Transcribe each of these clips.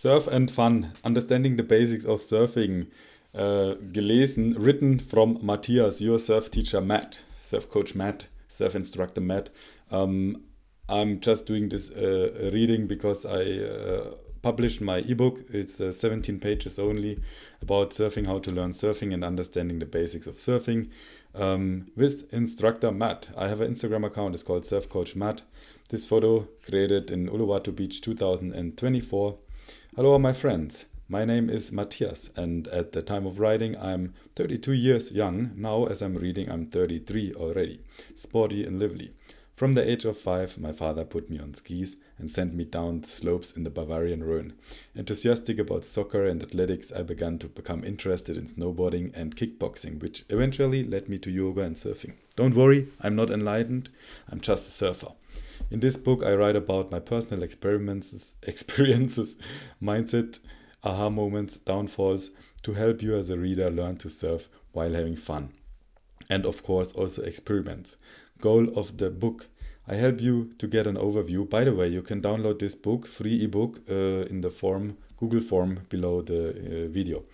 Surf and Fun, Understanding the Basics of Surfing, gelesen, written from Matthias, your surf teacher Matt, Surfcoach Matt, surf instructor Matt. I'm just doing this reading because I published my ebook. It's 17 pages only about surfing, how to learn surfing and understanding the basics of surfing. With instructor Matt. I have an Instagram account, it's called Surfcoach Matt. This photo created in Uluwatu Beach 2024. Hello my friends, my name is Matthias and at the time of writing I'm 32 years young. Now as I'm reading I'm 33 already, sporty and lively. From the age of 5 my father put me on skis and sent me down slopes in the Bavarian Rhone. Enthusiastic about soccer and athletics, I began to become interested in snowboarding and kickboxing, which eventually led me to yoga and surfing. Don't worry, I'm not enlightened, I'm just a surfer. In this book I write about my personal experiences, mindset, aha moments, downfalls, to help you as a reader learn to surf while having fun. And of course also experiments. Goal of the book: I help you to get an overview. By the way, you can download this book, free ebook, in the form, Google form below the video.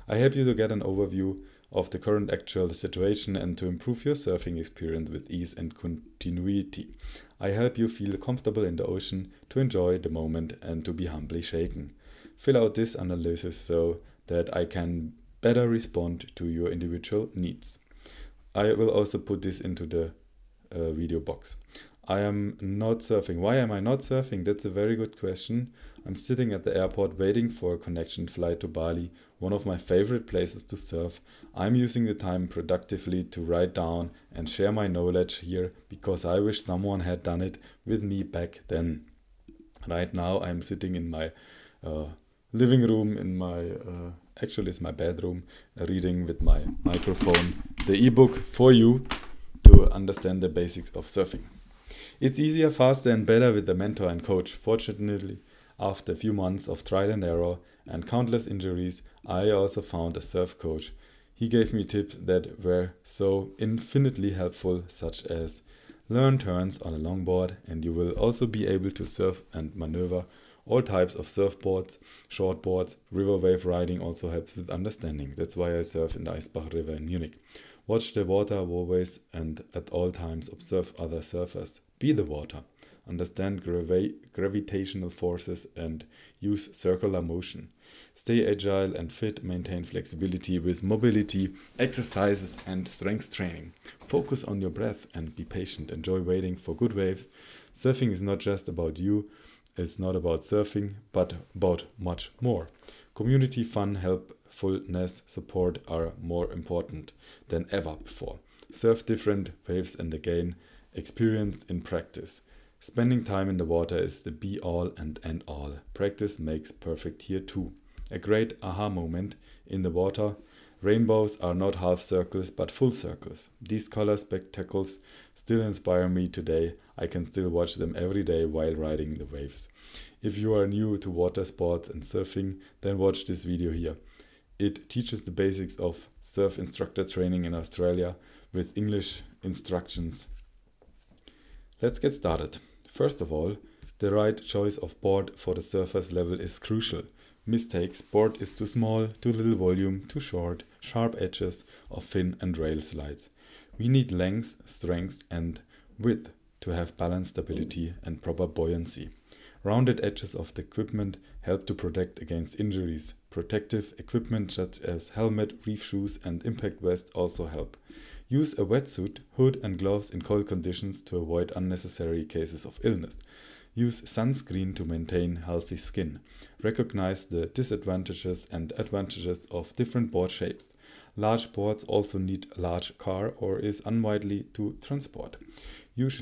I help you to get an overview of the current actual situation and to improve your surfing experience with ease and continuity. I help you feel comfortable in the ocean, to enjoy the moment and to be humbly shaken. Fill out this analysis so that I can better respond to your individual needs. I will also put this into the video box. I am not surfing. Why am I not surfing? That's a very good question. I'm sitting at the airport waiting for a connection flight to Bali, one of my favorite places to surf. I'm using the time productively to write down and share my knowledge here because I wish someone had done it with me back then. Right now I'm sitting in my living room, in my actually it's my bedroom, reading with my microphone the ebook for you to understand the basics of surfing. It's easier, faster and better with a mentor and coach. Fortunately, after a few months of trial and error and countless injuries, I also found a surf coach. He gave me tips that were so infinitely helpful, such as learn turns on a longboard and you will also be able to surf and maneuver all types of surfboards, shortboards. River wave riding also helps with understanding. That's why I surf in the Eisbach River in Munich. Watch the water always and at all times observe other surfers. Be the water. Understand gravitational forces and use circular motion. Stay agile and fit, maintain flexibility with mobility, exercises and strength training. Focus on your breath and be patient. Enjoy waiting for good waves. Surfing is not just about you. It's not about surfing, but about much more. Community fun, helpfulness, support are more important than ever before. Surf different waves and again, experience in practice. Spending time in the water is the be-all and end-all. Practice makes perfect here too. A great aha moment in the water. Rainbows are not half circles but full circles. These color spectacles still inspire me today. I can still watch them every day while riding the waves. If you are new to water sports and surfing, then watch this video here. It teaches the basics of surf instructor training in Australia with English instructions. Let's get started. First of all, the right choice of board for the surfer's level is crucial. Mistakes: board is too small, too little volume, too short, sharp edges of fin and rail slides. We need length, strength and width to have balance, stability and proper buoyancy. Rounded edges of the equipment help to protect against injuries. Protective equipment such as helmet, reef shoes and impact vest also help. Use a wetsuit, hood and gloves in cold conditions to avoid unnecessary cases of illness. Use sunscreen to maintain healthy skin. Recognize the disadvantages and advantages of different board shapes. Large boards also need a large car or is unwieldy to transport. Use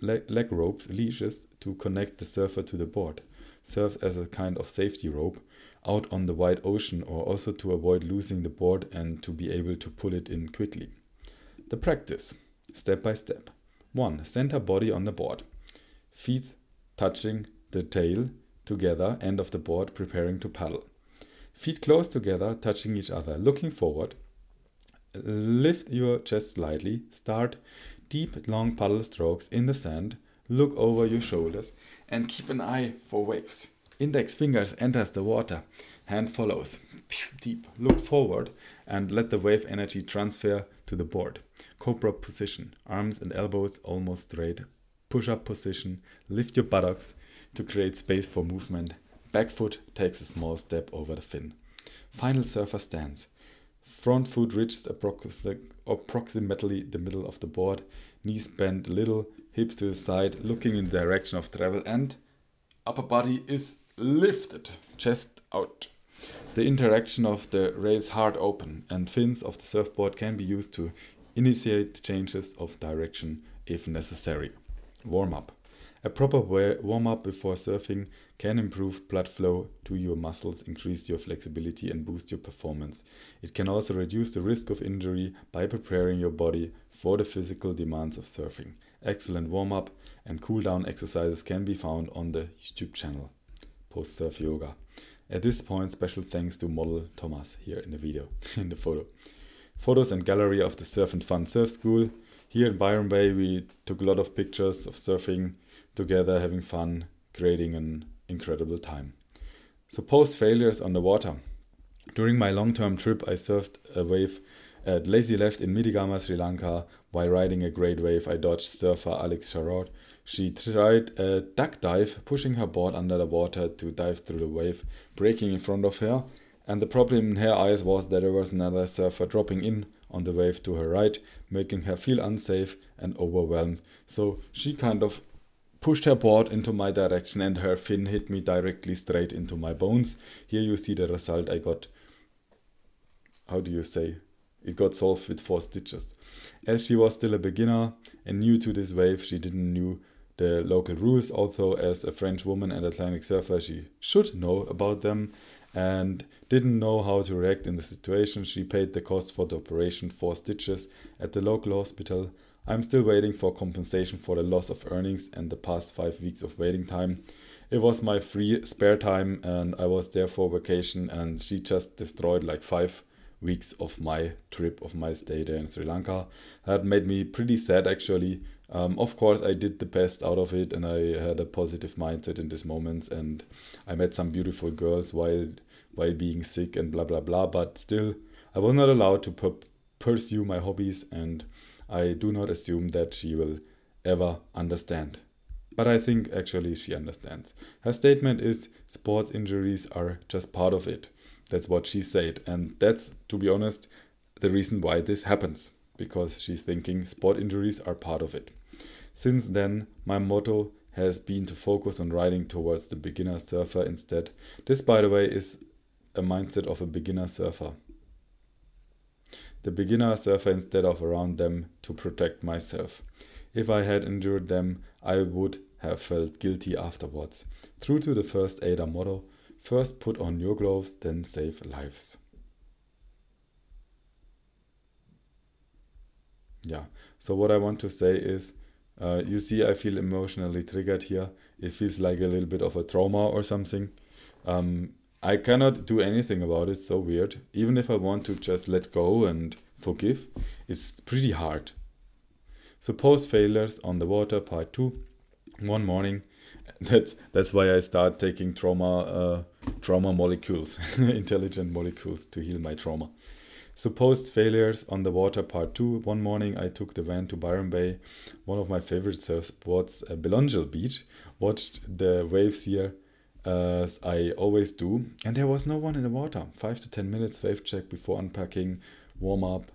leg ropes, leashes to connect the surfer to the board. Serves as a kind of safety rope out on the wide ocean or also to avoid losing the board and to be able to pull it in quickly. The practice, step by step. 1. Center body on the board. Feet touching the tail together, end of the board, preparing to paddle. Feet close together, touching each other, looking forward. Lift your chest slightly. Start deep, long paddle strokes in the sand. Look over your shoulders and keep an eye for waves. Index fingers enters the water. Hand follows. Deep. Look forward and let the wave energy transfer to the board. Cobra position. Arms and elbows almost straight. Push-up position. Lift your buttocks to create space for movement. Back foot takes a small step over the fin. Final surfer stance. Front foot reaches approximately the middle of the board. Knees bend a little. Hips to the side, looking in the direction of travel, and upper body is lifted. Chest out. The interaction of the rails hard open and fins of the surfboard can be used to initiate changes of direction if necessary. Warm-up. A proper warm-up before surfing can improve blood flow to your muscles, increase your flexibility and boost your performance. It can also reduce the risk of injury by preparing your body for the physical demands of surfing. Excellent warm-up and cool-down exercises can be found on the YouTube channel, Post Surf Yoga. At this point, special thanks to model Thomas here in the video, in the photo. Photos and gallery of the Surf and Fun Surf School. Here in Byron Bay, we took a lot of pictures of surfing together, having fun, creating an incredible time. So post failures on the water. During my long-term trip, I surfed a wave at Lazy Left in Midigama, Sri Lanka. While riding a great wave, I dodged surfer Alex Sharot. She tried a duck dive, pushing her board under the water to dive through the wave, breaking in front of her. And the problem in her eyes was that there was another surfer dropping in on the wave to her right, making her feel unsafe and overwhelmed. So she kind of pushed her board into my direction and her fin hit me directly straight into my bones. Here you see the result I got. How do you say? It got solved with 4 stitches. As she was still a beginner and new to this wave, she didn't know the local rules. Also, as a French woman and Atlantic surfer, she should know about them and didn't know how to react in the situation. She paid the cost for the operation, 4 stitches, at the local hospital. I'm still waiting for compensation for the loss of earnings and the past 5 weeks of waiting time. It was my free spare time and I was there for vacation, and she just destroyed like 5 weeks of my trip, of my stay there in Sri Lanka. That made me pretty sad actually. Of course I did the best out of it and I had a positive mindset in these moments, and I met some beautiful girls while being sick and blah blah blah, but still I was not allowed to pursue my hobbies, and I do not assume that she will ever understand. But I think actually she understands. Her statement is sports injuries are just part of it. That's what she said. And that's, to be honest, the reason why this happens. Because she's thinking sport injuries are part of it. Since then, my motto has been to focus on riding towards the beginner surfer instead. This, by the way, is a mindset of a beginner surfer. The beginner surfer instead of around them to protect myself. If I had injured them, I would have felt guilty afterwards. True to the first aider motto, first put on your gloves, then save lives. Yeah, so what I want to say is, you see I feel emotionally triggered here. It feels like a little bit of a trauma or something. I cannot do anything about it, so weird. Even if I want to just let go and forgive, it's pretty hard. So post failures on the water, part 2. One morning, that's why I start taking trauma molecules, intelligent molecules to heal my trauma. So post failures on the water, part 2. One morning I took the van to Byron Bay, one of my favorite surf spots, Belongil Beach, watched the waves here as I always do, and there was no one in the water. 5 to 10 minutes wave check before unpacking, warm up,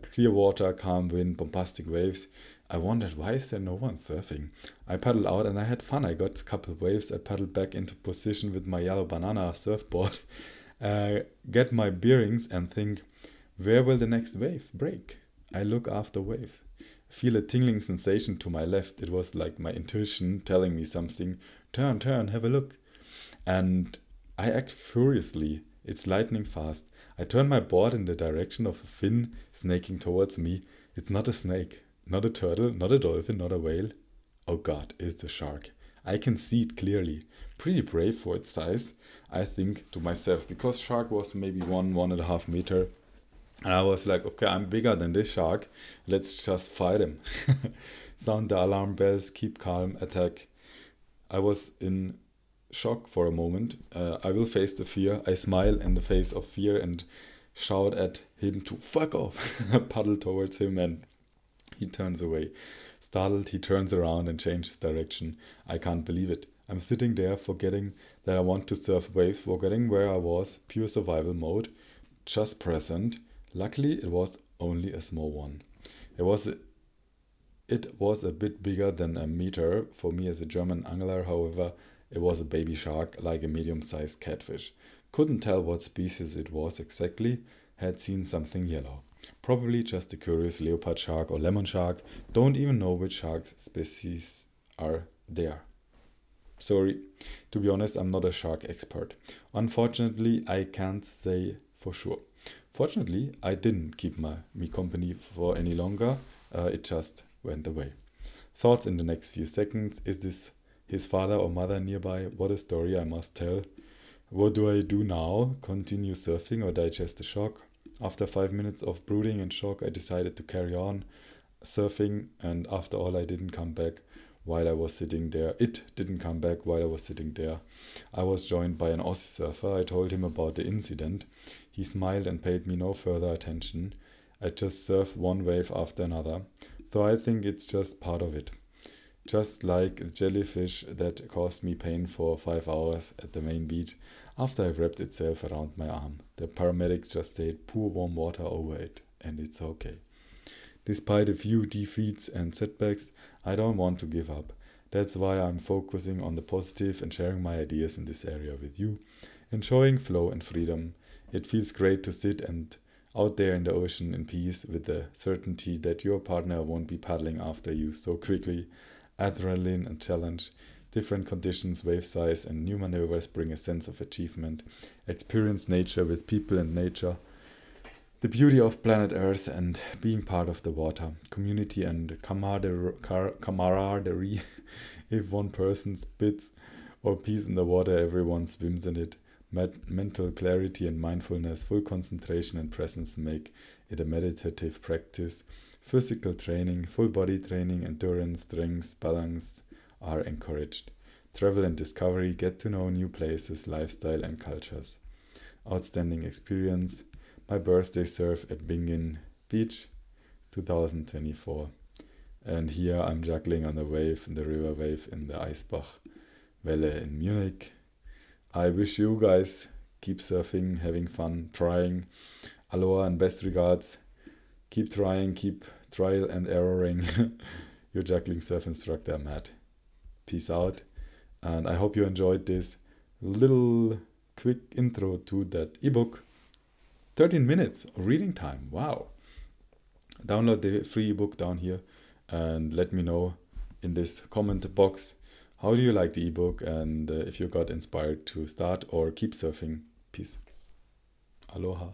clear water, calm wind, bombastic waves. I wondered, why is there no one surfing? I paddled out and I had fun. I got a couple of waves. I paddled back into position with my yellow banana surfboard, get my bearings and think, where will the next wave break? I look after waves. Feel a tingling sensation to my left. It was like my intuition telling me something. Turn, have a look. And I act furiously. It's lightning fast. I turn my board in the direction of a fin snaking towards me. It's not a snake. Not a turtle, not a dolphin, not a whale. Oh god, it's a shark. I can see it clearly. Pretty brave for its size, I think to myself, because shark was maybe 1.5 meter. And I was like, okay, I'm bigger than this shark. Let's just fight him. Sound the alarm bells, keep calm, attack. I was in shock for a moment. I will face the fear. I smile in the face of fear and shout at him to fuck off. Paddle towards him and he turns away. Startled, he turns around and changes direction. I can't believe it. I'm sitting there forgetting that I want to surf waves, forgetting where I was, pure survival mode, just present. Luckily, it was only a small one. It was a bit bigger than a meter. For me as a German angler, however, it was a baby shark, like a medium-sized catfish. Couldn't tell what species it was exactly, had seen something yellow. Probably just a curious leopard shark or lemon shark. Don't even know which shark species are there. Sorry, to be honest, I'm not a shark expert. Unfortunately, I can't say for sure. Fortunately, I didn't keep me company for any longer. It just went away. Thoughts in the next few seconds. Is this his father or mother nearby? What a story I must tell. What do I do now? Continue surfing or digest the shock? After 5 minutes of brooding and shock, I decided to carry on surfing, and after all, I didn't come back while I was sitting there. It didn't come back while I was sitting there. I was joined by an Aussie surfer. I told him about the incident. He smiled and paid me no further attention. I just surfed one wave after another, though I think it's just part of it. Just like a jellyfish that caused me pain for 5 hours at the main beach after it wrapped itself around my arm. The paramedics just said pour warm water over it and it's okay. Despite a few defeats and setbacks, I don't want to give up. That's why I'm focusing on the positive and sharing my ideas in this area with you, enjoying flow and freedom. It feels great to sit and out there in the ocean in peace with the certainty that your partner won't be paddling after you so quickly. Adrenaline and challenge, different conditions, wave size and new maneuvers bring a sense of achievement. Experience nature with people and nature. The beauty of planet Earth and being part of the water. Community and camaraderie. If one person spits or pees in the water, everyone swims in it. Mental clarity and mindfulness, full concentration and presence make it a meditative practice. Physical training, full body training, endurance, strength, balance are encouraged. Travel and discovery, get to know new places, lifestyle and cultures. Outstanding experience. My birthday surf at Bingen Beach, 2024. And here I'm juggling on the wave, in the river wave in the Eisbach Welle in Munich. I wish you guys keep surfing, having fun, trying. Aloha and best regards. Keep trying, keep trial and erroring. Your juggling surf instructor, Matt. Peace out. And I hope you enjoyed this little quick intro to that ebook. 13 minutes of reading time. Wow. Download the free ebook down here and let me know in this comment box how do you like the ebook and if you got inspired to start or keep surfing. Peace. Aloha.